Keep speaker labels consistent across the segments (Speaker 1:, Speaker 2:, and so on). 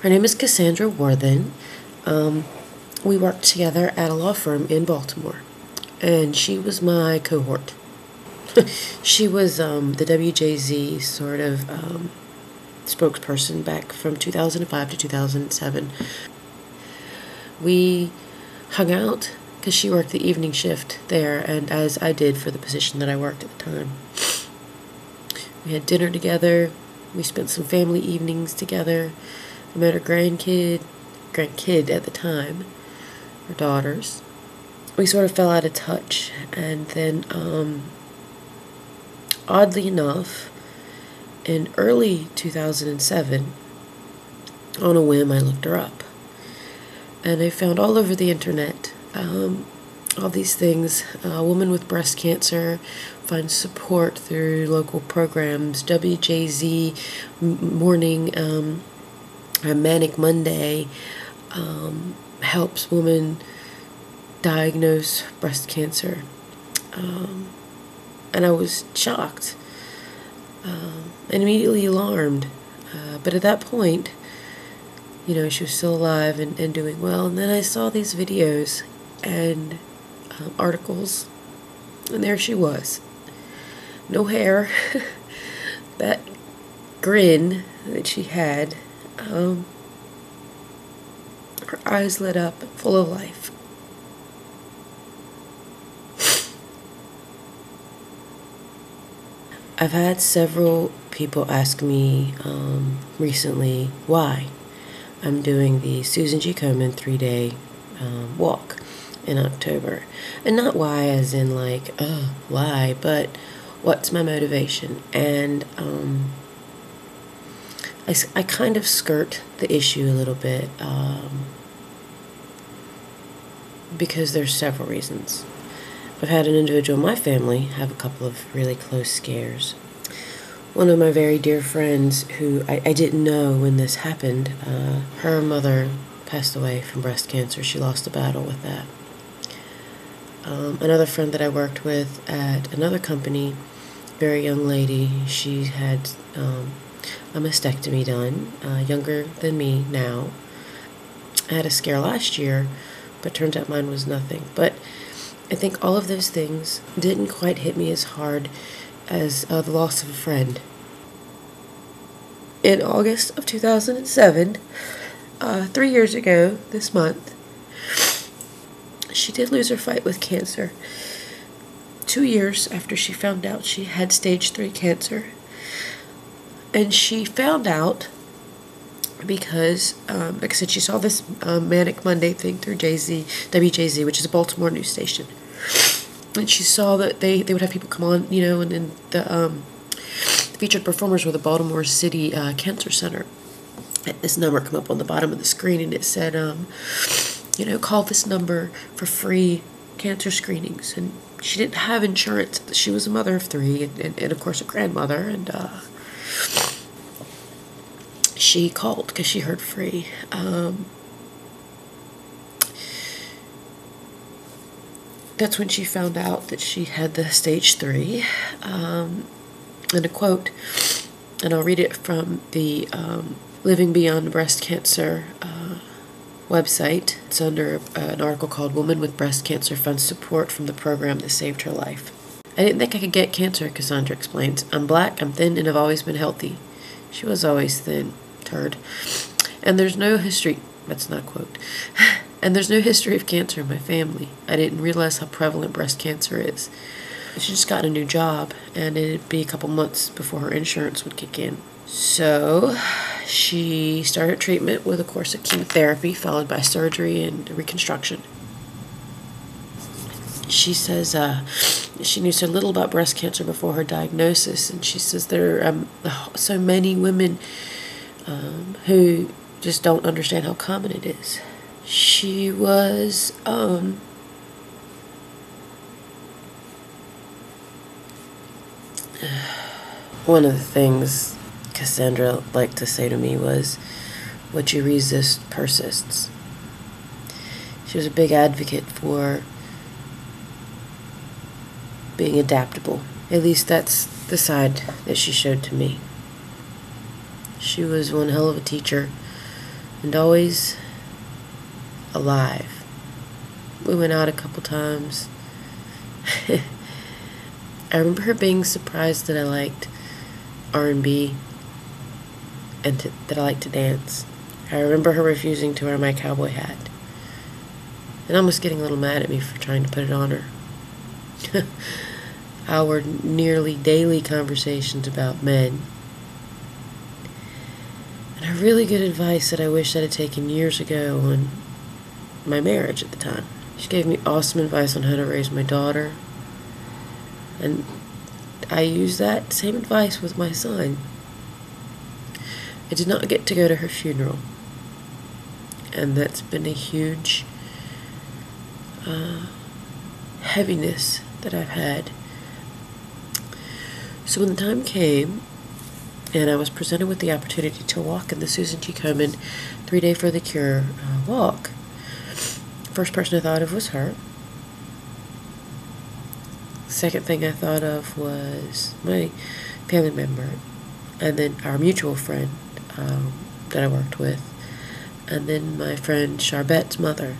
Speaker 1: Her name is Cassandra Worthen. We worked together at a law firm in Baltimore, and she was my cohort. She was the WJZ sort of spokesperson back from 2005 to 2007. We hung out because she worked the evening shift there, and as I did for the position that I worked at the time. We had dinner together. We spent some family evenings together. I met her grandkid at the time, her daughters. We sort of fell out of touch, and then oddly enough, in early 2007, on a whim, I looked her up. And I found all over the internet all these things. A woman with breast cancer finds support through local programs. WJZ Morning, Manic Monday helps women diagnose breast cancer. And I was shocked and immediately alarmed. But at that point, you know, she was still alive and doing well. And then I saw these videos and articles, and there she was. No hair, that grin that she had, her eyes lit up, full of life. I've had several people ask me recently why I'm doing the Susan G. Komen 3-day walk in October. And not why as in like, why, but what's my motivation? And I kind of skirt the issue a little bit because there's several reasons. I've had an individual in my family have a couple of really close scares. One of my very dear friends who I didn't know when this happened, her mother passed away from breast cancer. She lost a battle with that. Another friend that I worked with at another company, very young lady, she had a mastectomy done, younger than me now. I had a scare last year, but turns out mine was nothing. But I think all of those things didn't quite hit me as hard as the loss of a friend. In August of 2007, 3 years ago this month, she did lose her fight with cancer. 2 years after she found out she had stage 3 cancer. And she found out because, like I said, she saw this Manic Monday thing through WJZ, which is a Baltimore news station. And she saw that they would have people come on, you know, and then the featured performers were the Baltimore City Cancer Center. And this number come up on the bottom of the screen, and it said, you know, call this number for free cancer screenings. And she didn't have insurance. She was a mother of 3 and of course, a grandmother. And she called because she heard free. That's when she found out that she had the stage 3. And a quote, and I'll read it from the Living Beyond Breast Cancer website. It's under an article called Woman with Breast Cancer Finds Support from the Program That Saved Her Life. I didn't think I could get cancer, Cassandra explains. I'm black, I'm thin, and have always been healthy. She was always thin, turd. And there's no history, that's not a quote, and there's no history of cancer in my family. I didn't realize how prevalent breast cancer is. She just got a new job, and it'd be a couple months before her insurance would kick in. So she started treatment with a course of chemotherapy, followed by surgery and reconstruction. She says she knew so little about breast cancer before her diagnosis, and she says there are so many women who just don't understand how common it is. She was one of the things Cassandra liked to say to me was, what you resist persists. She was a big advocate for being adaptable. At least that's the side that she showed to me. She was one hell of a teacher. and always alive. We went out a couple times. I remember her being surprised that I liked R&B and that I liked to dance. I remember her refusing to wear my cowboy hat and almost getting a little mad at me for trying to put it on her. Our nearly daily conversations about men. And her really good advice that I wish I'd have taken years ago on my marriage at the time. She gave me awesome advice on how to raise my daughter. And I used that same advice with my son. I did not get to go to her funeral. And that's been a huge heaviness that I've had. So when the time came, and I was presented with the opportunity to walk in the Susan G. Komen 3-Day for the Cure walk, first person I thought of was her. Second thing I thought of was my family member, and then our mutual friend that I worked with, and then my friend Charbette's mother,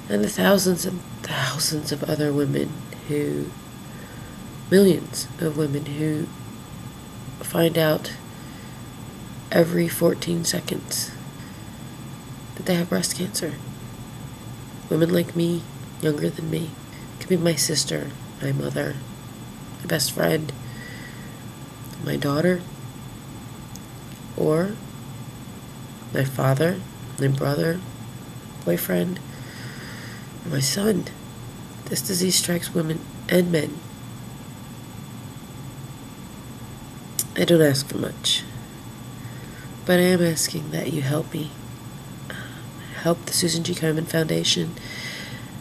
Speaker 1: and the thousands and thousands of other women who, millions of women who find out every 14 seconds that they have breast cancer. Women like me, younger than me. It could be my sister, my mother, my best friend, my daughter, or my father, my brother, boyfriend, or my son. This disease strikes women and men. I don't ask for much, but I am asking that you help me. Help the Susan G. Komen Foundation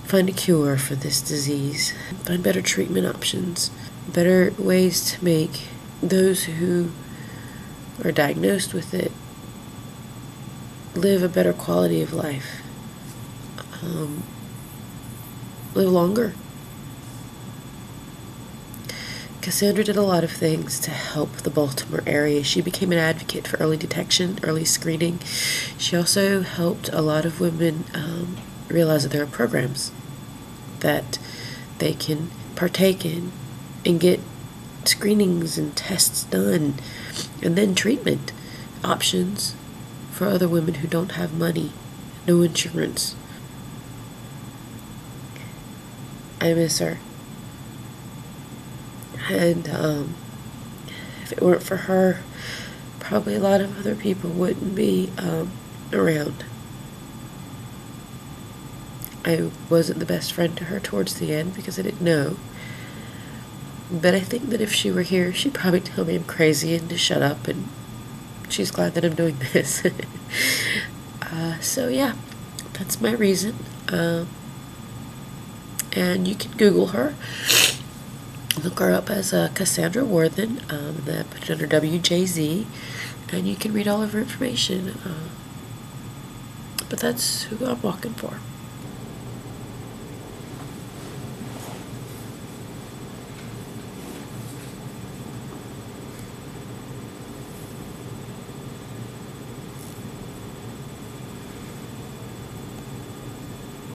Speaker 1: find a cure for this disease, find better treatment options, better ways to make those who are diagnosed with it live a better quality of life, live longer. Cassandra did a lot of things to help the Baltimore area. She became an advocate for early detection, early screening. She also helped a lot of women realize that there are programs that they can partake in and get screenings and tests done, and then treatment options for other women who don't have money, no insurance. I miss her. And if it weren't for her, probably a lot of other people wouldn't be around. I wasn't the best friend to her towards the end because I didn't know. But I think that if she were here, she'd probably tell me I'm crazy and to shut up, and she's glad that I'm doing this. So yeah, that's my reason. And you can Google her. Look her up as Cassandra Worthen, and then put it under WJZ, and you can read all of her information. But that's who I'm walking for.